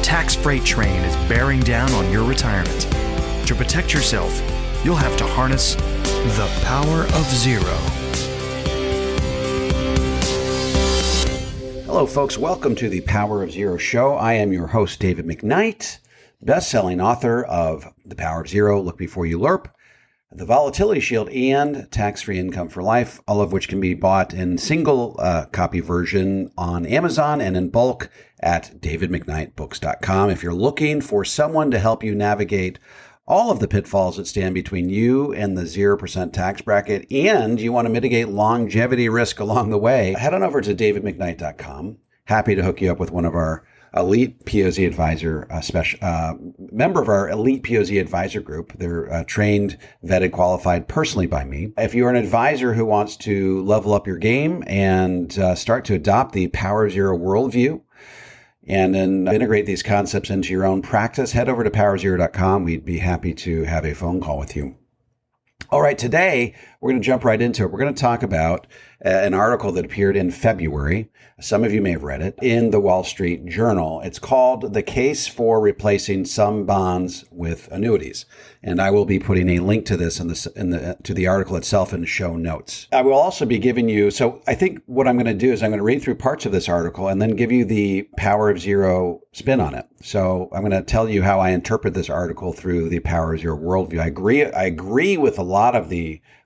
tax freight train is bearing down on your retirement. To protect yourself, you'll have to harness the power of zero. Hello, folks. Welcome to the Power of Zero show. I am your host, David McKnight, best-selling author of The Power of Zero, Look Before You LERP, The Volatility Shield, and Tax-Free Income for Life, all of which can be bought in single copy version on Amazon and in bulk at davidmcknightbooks.com. If you're looking for someone to help you navigate all of the pitfalls that stand between you and the 0% tax bracket, and you want to mitigate longevity risk along the way, head on over to davidmcknight.com. Happy to hook you up with one of our elite POZ advisor, member of our elite POZ advisor group. They're trained, vetted, qualified personally by me. If you're an advisor who wants to level up your game and start to adopt the Power of Zero worldview, and then integrate these concepts into your own practice, head over to powerzero.com. We'd be happy to have a phone call with you. All right, today we're going to jump right into it. We're going to talk about an article that appeared in February. Some of you may have read it in the Wall Street Journal. It's called "The Case for Replacing Some Bonds with Annuities," and I will be putting a link to this to the article itself in the show notes. I will also be giving you. So I think what I'm going to do is I'm going to read through parts of this article and then give you the Power of Zero spin on it. So I'm going to tell you how I interpret this article through the Power of Zero worldview. I agree with a lot of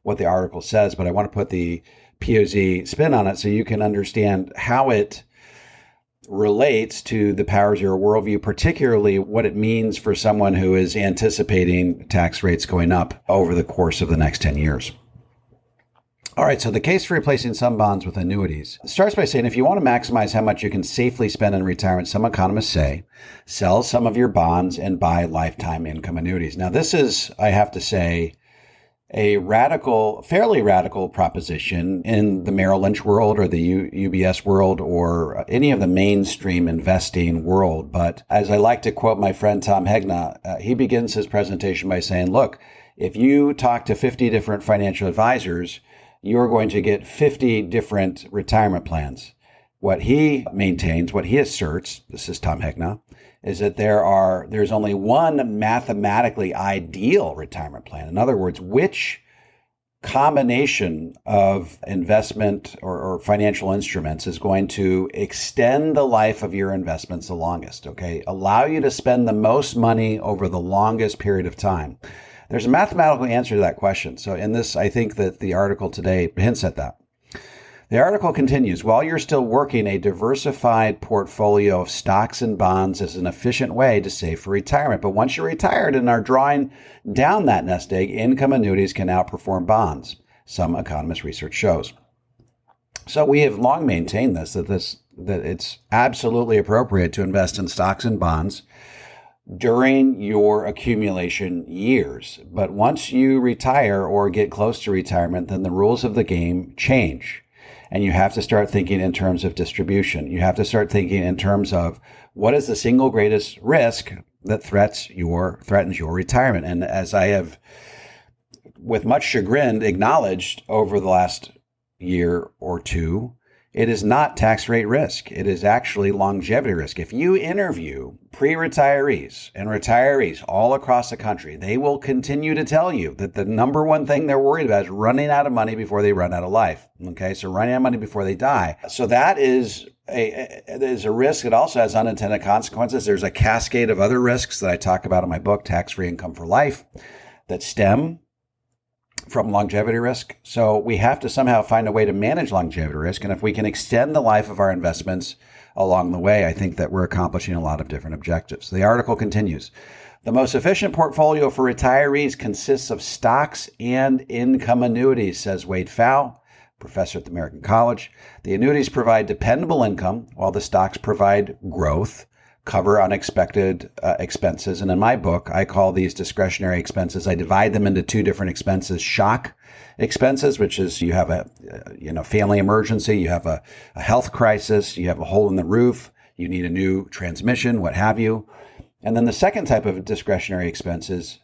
what the article says, but I want to put the POZ spin on it so you can understand how it relates to the Power Zero worldview, particularly what it means for someone who is anticipating tax rates going up over the course of the next 10 years. All right, so the case for replacing some bonds with annuities starts by saying if you want to maximize how much you can safely spend in retirement, some economists say, sell some of your bonds and buy lifetime income annuities. Now, this is, I have to say, a fairly radical proposition in the Merrill Lynch world or the UBS world or any of the mainstream investing world. But as I like to quote my friend Tom Hegna, he begins his presentation by saying, look, if you talk to 50 different financial advisors, you're going to get 50 different retirement plans. What he maintains, what he asserts, this is Tom Hegna, is that there's only one mathematically ideal retirement plan. In other words, which combination of investment or financial instruments is going to extend the life of your investments the longest, okay? Allow you to spend the most money over the longest period of time. There's a mathematical answer to that question. So in this, I think that the article today hints at that. The article continues, while you're still working, a diversified portfolio of stocks and bonds is an efficient way to save for retirement. But once you're retired and are drawing down that nest egg, income annuities can outperform bonds, some economist research shows. So we have long maintained that it's absolutely appropriate to invest in stocks and bonds during your accumulation years. But once you retire or get close to retirement, then the rules of the game change. And you have to start thinking in terms of distribution. You have to start thinking in terms of what is the single greatest risk that threatens your retirement. And as I have, with much chagrin, acknowledged over the last year or two, it is not tax rate risk. It is actually longevity risk. If you interview pre-retirees and retirees all across the country, they will continue to tell you that the number one thing they're worried about is running out of money before they run out of life. Okay, so running out of money before they die. So that is a risk. It also has unintended consequences. There's a cascade of other risks that I talk about in my book, Tax-Free Income for Life, that stem from longevity risk. So we have to somehow find a way to manage longevity risk. And if we can extend the life of our investments along the way, I think that we're accomplishing a lot of different objectives. The article continues. The most efficient portfolio for retirees consists of stocks and income annuities, says Wade Pfau, professor at the American College. The annuities provide dependable income, while the stocks provide growth, cover unexpected expenses. And in my book, I call these discretionary expenses. I divide them into two different expenses: shock expenses, which is you have a family emergency, you have a health crisis, you have a hole in the roof, you need a new transmission, what have you. And then the second type of discretionary expense is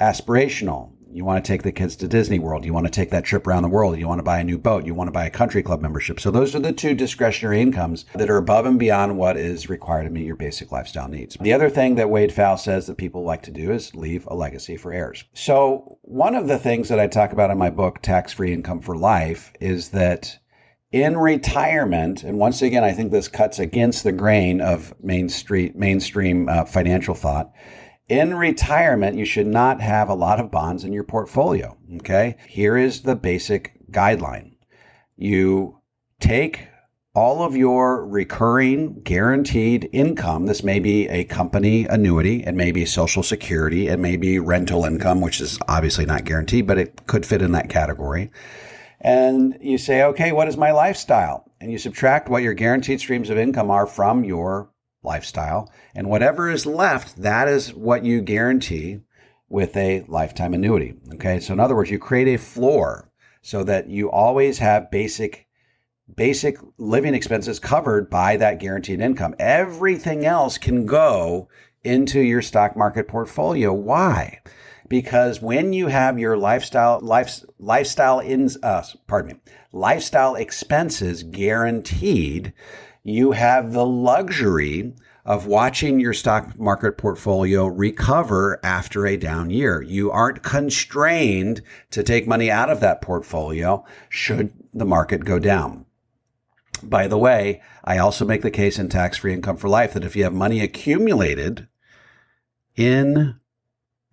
aspirational. You want to take the kids to Disney World. You want to take that trip around the world. You want to buy a new boat. You want to buy a country club membership. So those are the two discretionary incomes that are above and beyond what is required to meet your basic lifestyle needs. The other thing that Wade Pfau says that people like to do is leave a legacy for heirs. So one of the things that I talk about in my book, Tax-Free Income for Life, is that in retirement, and once again, I think this cuts against the grain of mainstream financial thought. In retirement, you should not have a lot of bonds in your portfolio, okay? Here is the basic guideline. You take all of your recurring guaranteed income. This may be a company annuity, it may be Social Security, it may be rental income, which is obviously not guaranteed, but it could fit in that category. And you say, okay, what is my lifestyle? And you subtract what your guaranteed streams of income are from your lifestyle. And whatever is left, that is what you guarantee with a lifetime annuity. Okay. So in other words, you create a floor so that you always have basic living expenses covered by that guaranteed income. Everything else can go into your stock market portfolio. Why? Because when you have your lifestyle expenses guaranteed, you have the luxury of watching your stock market portfolio recover after a down year. You aren't constrained to take money out of that portfolio should the market go down. By the way, I also make the case in Tax-Free Income for Life that if you have money accumulated in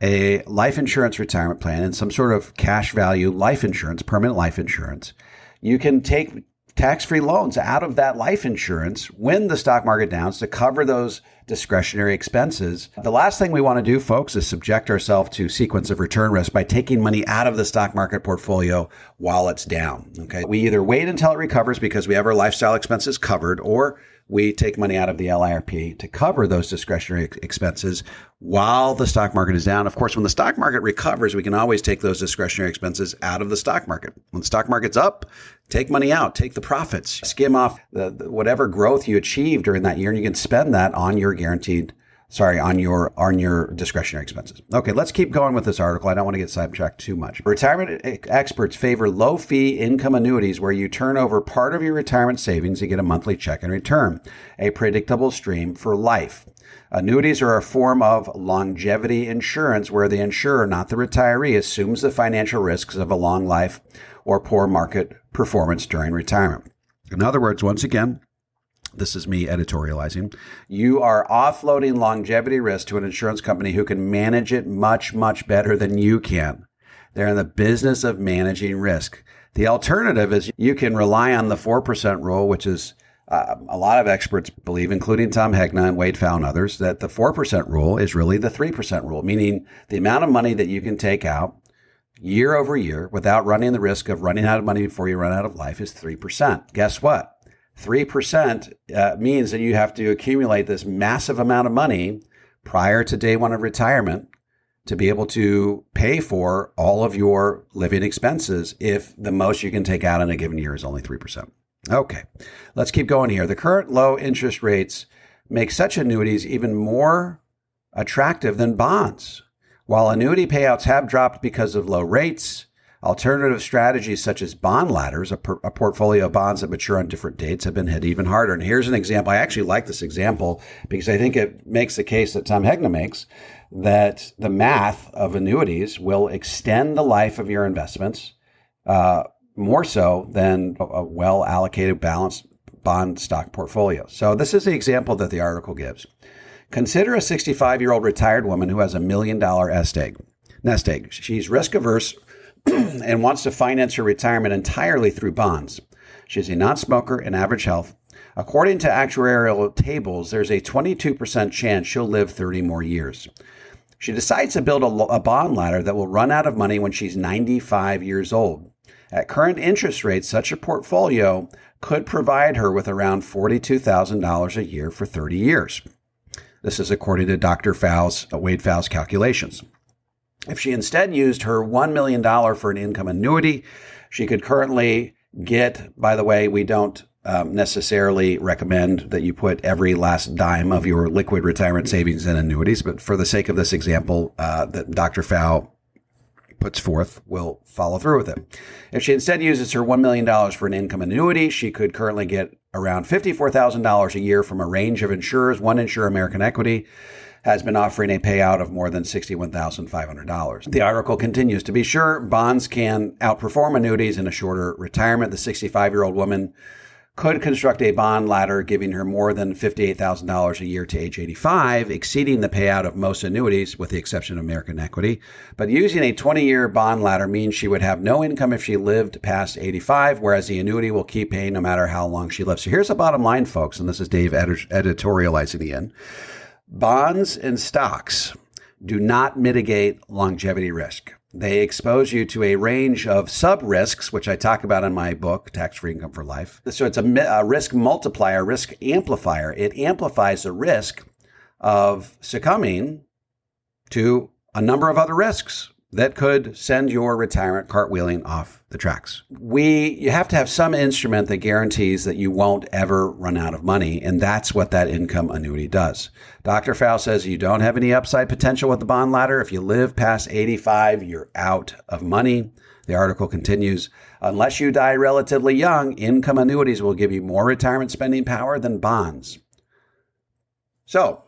a life insurance retirement plan and some sort of cash value life insurance, permanent life insurance, you can take tax-free loans out of that life insurance when the stock market downs to cover those discretionary expenses. The last thing we want to do, folks, is subject ourselves to sequence of return risk by taking money out of the stock market portfolio while it's down. Okay. We either wait until it recovers because we have our lifestyle expenses covered, or we take money out of the LIRP to cover those discretionary expenses while the stock market is down. Of course, when the stock market recovers, we can always take those discretionary expenses out of the stock market. When the stock market's up, take money out, take the profits, skim off the whatever growth you achieved during that year, and you can spend that on your on your discretionary expenses. Okay, let's keep going with this article. I don't want to get sidetracked too much. Retirement experts favor low-fee income annuities where you turn over part of your retirement savings to get a monthly check in return, a predictable stream for life. Annuities are a form of longevity insurance where the insurer, not the retiree, assumes the financial risks of a long life or poor market performance during retirement. In other words, once again, this is me editorializing, you are offloading longevity risk to an insurance company who can manage it much, much better than you can. They're in the business of managing risk. The alternative is you can rely on the 4% rule, which is a lot of experts believe, including Tom Hegna and Wade Pfau and others, that the 4% rule is really the 3% rule, meaning the amount of money that you can take out year over year without running the risk of running out of money before you run out of life is 3%. Guess what? 3% means that you have to accumulate this massive amount of money prior to day one of retirement to be able to pay for all of your living expenses if the most you can take out in a given year is only 3%. Okay, let's keep going here. The current low interest rates make such annuities even more attractive than bonds. While annuity payouts have dropped because of low rates, alternative strategies such as bond ladders, a portfolio of bonds that mature on different dates, have been hit even harder. And here's an example. I actually like this example because I think it makes the case that Tom Hegna makes that the math of annuities will extend the life of your investments more so than a well-allocated, balanced bond stock portfolio. So this is the example that the article gives. Consider a 65-year-old retired woman who has $1 million nest egg. She's risk averse and wants to finance her retirement entirely through bonds. She's a non-smoker and average health. According to actuarial tables, there's a 22% chance she'll live 30 more years. She decides to build a bond ladder that will run out of money when she's 95 years old. At current interest rates, such a portfolio could provide her with around $42,000 a year for 30 years. This is according to Wade Pfau's calculations. If she instead used her $1 million for an income annuity, she could currently get, by the way, we don't necessarily recommend that you put every last dime of your liquid retirement savings in annuities, but for the sake of this example that Dr. Pfau puts forth will follow through with it. If she instead uses her $1 million for an income annuity, she could currently get around $54,000 a year from a range of insurers. One insurer, American Equity, has been offering a payout of more than $61,500. The article continues, to be sure, bonds can outperform annuities in a shorter retirement. The 65-year-old woman could construct a bond ladder giving her more than $58,000 a year to age 85, exceeding the payout of most annuities with the exception of American Equity. But using a 20-year bond ladder means she would have no income if she lived past 85, whereas the annuity will keep paying no matter how long she lives. So here's the bottom line, folks, and this is Dave editorializing again. Bonds and stocks do not mitigate longevity risk. They expose you to a range of sub-risks, which I talk about in my book, Tax-Free Income for Life. So it's a risk multiplier, risk amplifier. It amplifies the risk of succumbing to a number of other risks that could send your retirement cartwheeling off the tracks. You have to have some instrument that guarantees that you won't ever run out of money, and that's what that income annuity does. Dr. Fowl says you don't have any upside potential with the bond ladder. If you live past 85, you're out of money. The article continues, unless you die relatively young, income annuities will give you more retirement spending power than bonds. So,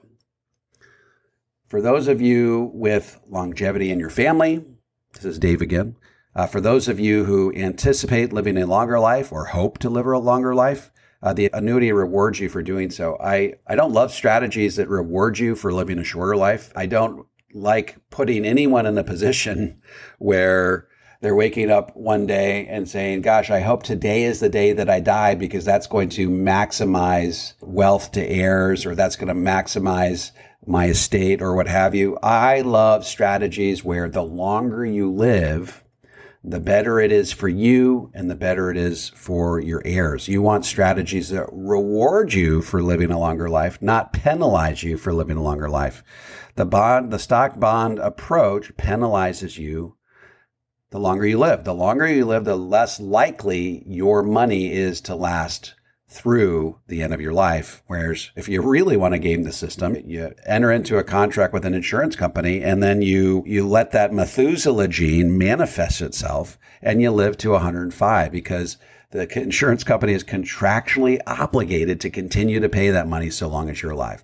for those of you with longevity in your family, this is Dave again. For those of you who anticipate living a longer life or hope to live a longer life, the annuity rewards you for doing so. I don't love strategies that reward you for living a shorter life. I don't like putting anyone in a position where they're waking up one day and saying, gosh, I hope today is the day that I die because that's going to maximize wealth to heirs or that's going to maximize my estate or what have you. I love strategies where the longer you live, the better it is for you and the better it is for your heirs. You want strategies that reward you for living a longer life, not penalize you for living a longer life. The stock bond approach penalizes you the longer you live. The longer you live, the less likely your money is to last through the end of your life. Whereas if you really want to game the system, you enter into a contract with an insurance company and then you let that Methuselah gene manifest itself and you live to 105 because the insurance company is contractually obligated to continue to pay that money so long as you're alive.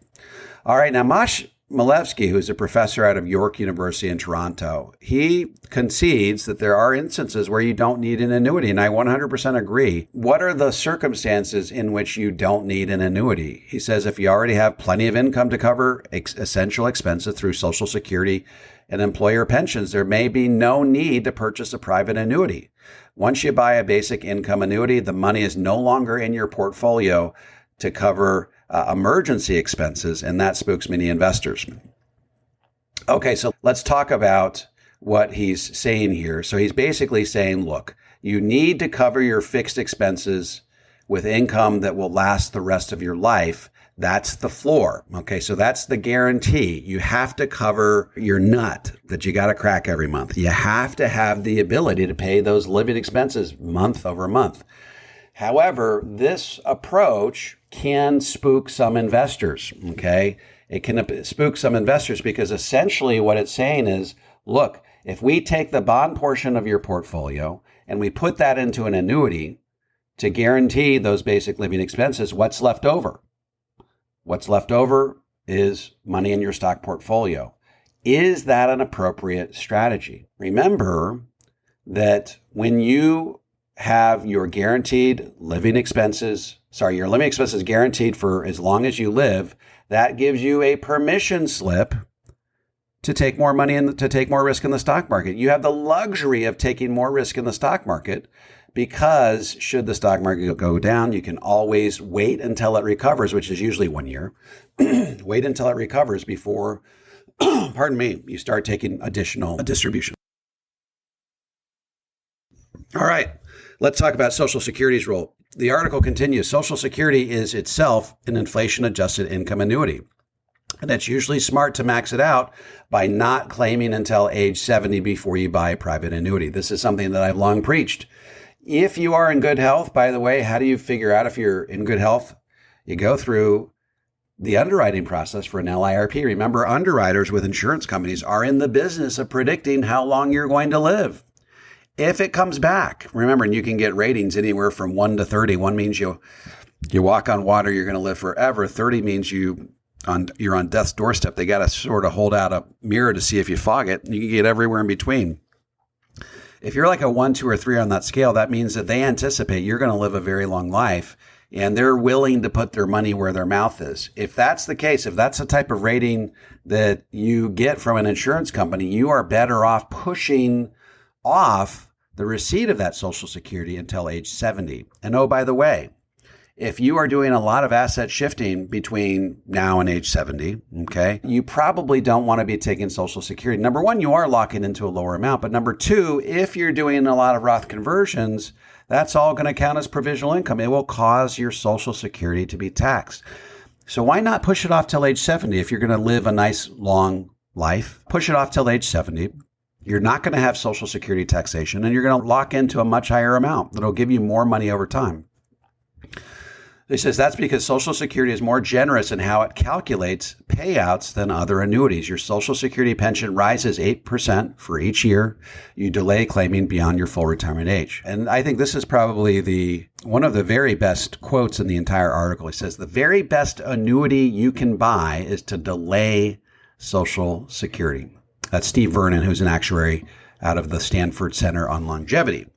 All right, now Mosh Milevsky, who's a professor out of York University in Toronto, he concedes that there are instances where you don't need an annuity, and I 100% agree. What are the circumstances in which you don't need an annuity? He says if you already have plenty of income to cover essential expenses through Social Security and employer pensions, there may be no need to purchase a private annuity. Once you buy a basic income annuity, the money is no longer in your portfolio to cover emergency expenses, and that spooks many investors. Okay, so let's talk about what he's saying here. So he's basically saying, look, you need to cover your fixed expenses with income that will last the rest of your life. That's the floor. Okay, so that's the guarantee. You have to cover your nut that you got to crack every month. You have to have the ability to pay those living expenses month over month. However, this approach can spook some investors, okay? It can spook some investors because essentially what it's saying is, look, if we take the bond portion of your portfolio and we put that into an annuity to guarantee those basic living expenses, what's left over? What's left over is money in your stock portfolio. Is that an appropriate strategy? Remember that when you have your guaranteed living expenses, your living expenses guaranteed for as long as you live, that gives you a permission slip to take more money and to take more risk in the stock market. You have the luxury of taking more risk in the stock market because should the stock market go down, you can always wait until it recovers, which is usually 1 year. Wait until it recovers before, you start taking additional distribution. All right. Let's talk about Social Security's role. The article continues, Social Security is itself an inflation-adjusted income annuity. And it's usually smart to max it out by not claiming until age 70 before you buy a private annuity. This is something that I've long preached. If you are in good health, by the way, how do you figure out if you're in good health? You go through the underwriting process for an LIRP. Remember, underwriters with insurance companies are in the business of predicting how long you're going to live. If it comes back, remember, and you can get ratings anywhere from 1 to 30. 1 means you walk on water, you're going to live forever. 30 means you're on death's doorstep. They got to sort of hold out a mirror to see if you fog it. You can get everywhere in between. If you're like a 1, 2, or 3 on that scale, that means that they anticipate you're going to live a very long life, and they're willing to put their money where their mouth is. If that's the case, if that's the type of rating that you get from an insurance company, you are better off pushing off the receipt of that Social Security until age 70. And oh, by the way, if you are doing a lot of asset shifting between now and age 70, okay, you probably don't want to be taking Social Security. Number one, you are locking into a lower amount. But number two, if you're doing a lot of Roth conversions, that's all going to count as provisional income. It will cause your Social Security to be taxed. So why not push it off till age 70? If you're going to live a nice long life, push it off till age 70. You're not going to have Social Security taxation, and you're going to lock into a much higher amount that'll give you more money over time. He says that's because Social Security is more generous in how it calculates payouts than other annuities. Your Social Security pension rises 8% for each year you delay claiming beyond your full retirement age. And I think this is probably one of the very best quotes in the entire article. He says the very best annuity you can buy is to delay Social Security. That's Steve Vernon, who's an actuary out of the Stanford Center on Longevity.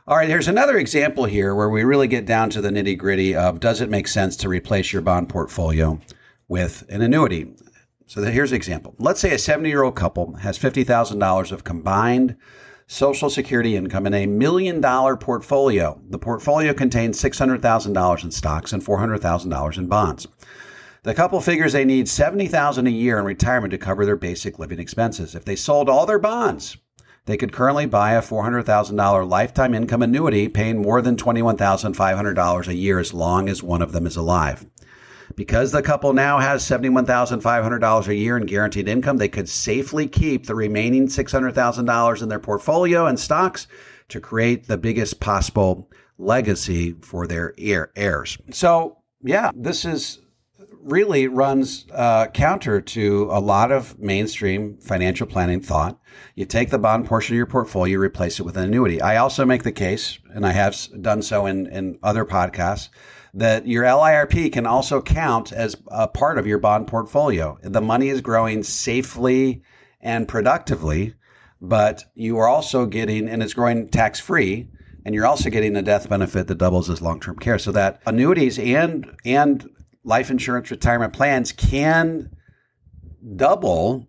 All right, here's another example here where we really get down to the nitty gritty of does it make sense to replace your bond portfolio with an annuity? So here's an example. Let's say a 70-year-old couple has $50,000 of combined Social Security income in $1 million portfolio. The portfolio contains $600,000 in stocks and $400,000 in bonds. The couple figures they need $70,000 a year in retirement to cover their basic living expenses. If they sold all their bonds, they could currently buy a $400,000 lifetime income annuity paying more than $21,500 a year as long as one of them is alive. Because the couple now has $71,500 a year in guaranteed income, they could safely keep the remaining $600,000 in their portfolio and stocks to create the biggest possible legacy for their heirs. So, yeah, this is really runs counter to a lot of mainstream financial planning thought. You take the bond portion of your portfolio, you replace it with an annuity. I also make the case, and I have done so in other podcasts, that your LIRP can also count as a part of your bond portfolio. The money is growing safely and productively, but you are also getting, and it's growing tax-free, and you're also getting a death benefit that doubles as long-term care. So that annuities and life insurance retirement plans can double,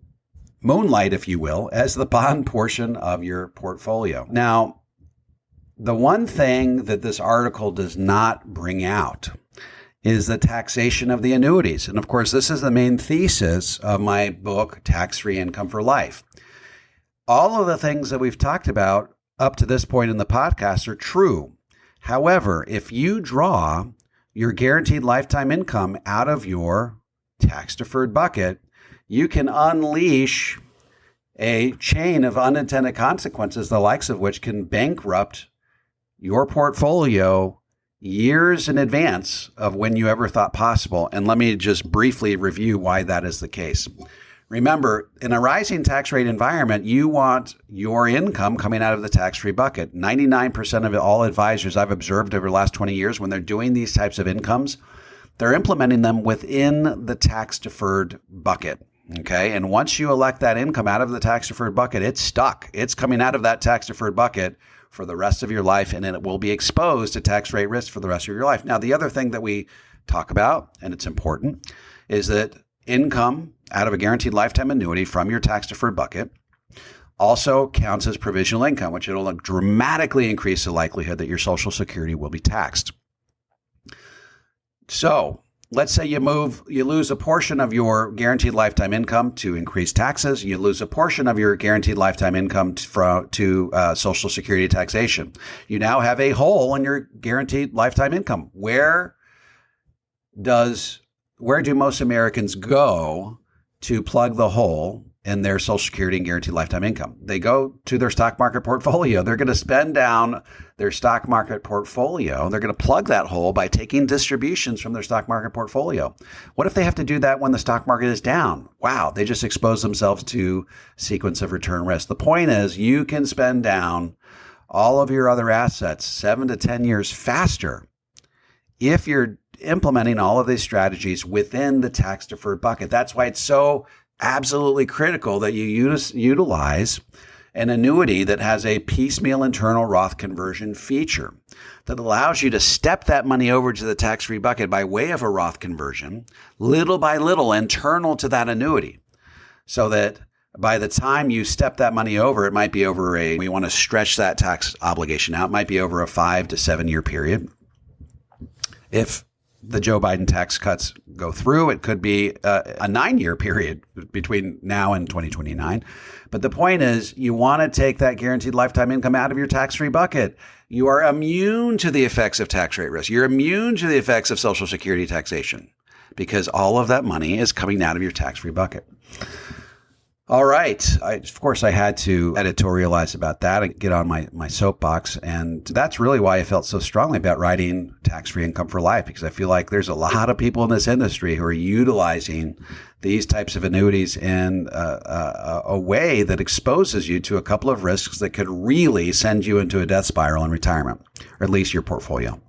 moonlight, if you will, as the bond portion of your portfolio. Now, the one thing that this article does not bring out is the taxation of the annuities. And of course, this is the main thesis of my book, Tax-Free Income for Life. All of the things that we've talked about up to this point in the podcast are true. However, if you draw your guaranteed lifetime income out of your tax-deferred bucket, you can unleash a chain of unintended consequences, the likes of which can bankrupt your portfolio years in advance of when you ever thought possible. And let me just briefly review why that is the case. Remember, in a rising tax rate environment, you want your income coming out of the tax-free bucket. 99% of all advisors I've observed over the last 20 years, when they're doing these types of incomes, they're implementing them within the tax-deferred bucket. Okay. And once you elect that income out of the tax-deferred bucket, it's stuck. It's coming out of that tax-deferred bucket for the rest of your life, and it will be exposed to tax rate risk for the rest of your life. Now, the other thing that we talk about, and it's important, is that income out of a guaranteed lifetime annuity from your tax-deferred bucket also counts as provisional income, which it'll dramatically increase the likelihood that your Social Security will be taxed. So let's say you lose a portion of your guaranteed lifetime income to increase taxes. You lose a portion of your guaranteed lifetime income to Social Security taxation. You now have a hole in your guaranteed lifetime income. Where do most Americans go to plug the hole in their Social Security and guaranteed lifetime income. They go to their stock market portfolio. They're going to spend down their stock market portfolio. They're going to plug that hole by taking distributions from their stock market portfolio. What if they have to do that when the stock market is down? Wow, they just expose themselves to sequence of return risk. The point is you can spend down all of your other assets 7 to 10 years faster if you're implementing all of these strategies within the tax deferred bucket. That's why it's so absolutely critical that you utilize an annuity that has a piecemeal internal Roth conversion feature that allows you to step that money over to the tax-free bucket by way of a Roth conversion, little by little internal to that annuity, so that by the time you step that money over, it might be over we want to stretch that tax obligation out, it might be over a 5 to 7 year period. If the Joe Biden tax cuts go through, it could be a 9-year period between now and 2029. But the point is, you want to take that guaranteed lifetime income out of your tax-free bucket. You are immune to the effects of tax rate risk. You're immune to the effects of Social Security taxation because all of that money is coming out of your tax-free bucket. All right. Of course, I had to editorialize about that and get on my soapbox. And that's really why I felt so strongly about writing Tax-Free Income for Life, because I feel like there's a lot of people in this industry who are utilizing these types of annuities in a way that exposes you to a couple of risks that could really send you into a death spiral in retirement, or at least your portfolio.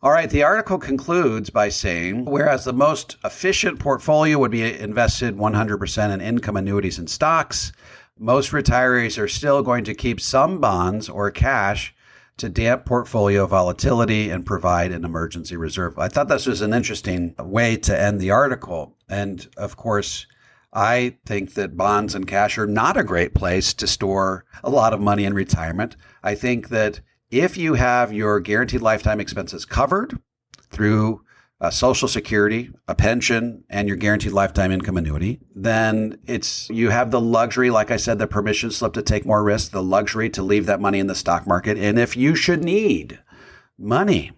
All right, the article concludes by saying, whereas the most efficient portfolio would be invested 100% in income annuities and stocks, most retirees are still going to keep some bonds or cash to damp portfolio volatility and provide an emergency reserve. I thought this was an interesting way to end the article. And of course, I think that bonds and cash are not a great place to store a lot of money in retirement. I think that if you have your guaranteed lifetime expenses covered through Social Security, a pension, and your guaranteed lifetime income annuity, then you have the luxury, like I said, the permission slip to take more risk, the luxury to leave that money in the stock market. And if you should need money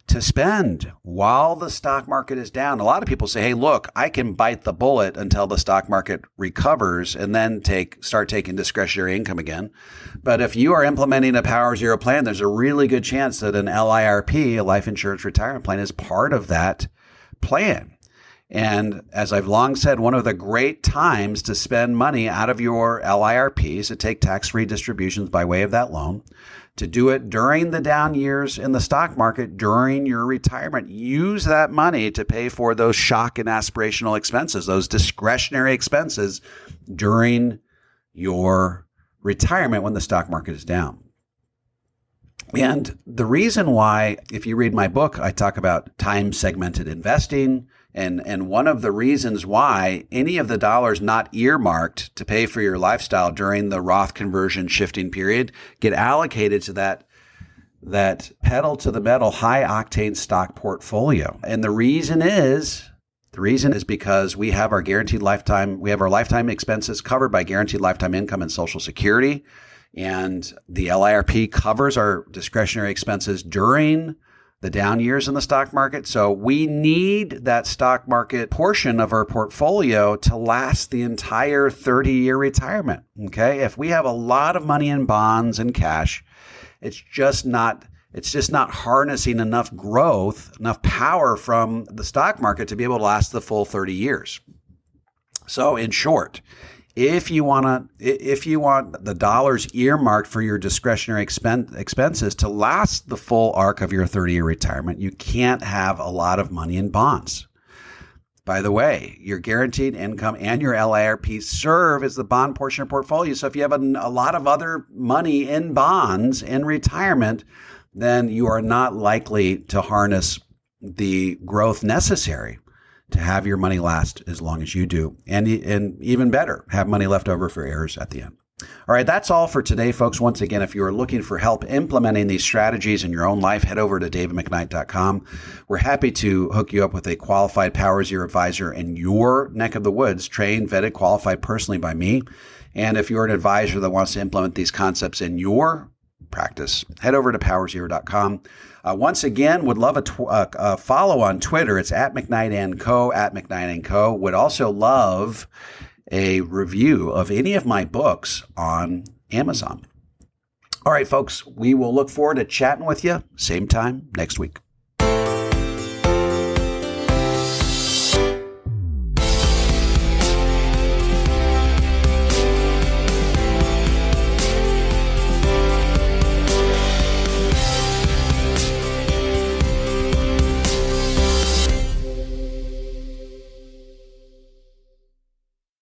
to spend while the stock market is down, a lot of people say, hey, look, I can bite the bullet until the stock market recovers and then start taking discretionary income again. But if you are implementing a Power Zero plan, there's a really good chance that an LIRP, a life insurance retirement plan, is part of that plan. And as I've long said, one of the great times to spend money out of your LIRP is to take tax-free distributions by way of that loan, to do it during the down years in the stock market, during your retirement. Use that money to pay for those shock and aspirational expenses, those discretionary expenses during your retirement when the stock market is down. And the reason why, if you read my book, I talk about time segmented investing. And one of the reasons why any of the dollars not earmarked to pay for your lifestyle during the Roth conversion shifting period get allocated to that pedal to the metal, high octane stock portfolio. And the reason is because we have our lifetime expenses covered by guaranteed lifetime income and Social Security. And the LIRP covers our discretionary expenses during the down years in the stock market. So we need that stock market portion of our portfolio to last the entire 30-year retirement. Okay. If we have a lot of money in bonds and cash, it's just not harnessing enough growth, enough power from the stock market to be able to last the full 30 years. So in short, if you want the dollars earmarked for your discretionary expenses to last the full arc of your 30-year retirement, you can't have a lot of money in bonds. By the way, your guaranteed income and your LIRP serve as the bond portion of your portfolio. So if you have a lot of other money in bonds in retirement, then you are not likely to harness the growth necessary to have your money last as long as you do. And even better, have money left over for heirs at the end. All right, that's all for today, folks. Once again, if you are looking for help implementing these strategies in your own life, head over to davidmcknight.com. We're happy to hook you up with a qualified Power Zero advisor in your neck of the woods, trained, vetted, qualified personally by me. And if you're an advisor that wants to implement these concepts in your practice, head over to powerzero.com. Once again, would love a follow on Twitter. It's @McKnight & Co. @McKnight & Co. Would also love a review of any of my books on Amazon. All right, folks, we will look forward to chatting with you same time next week.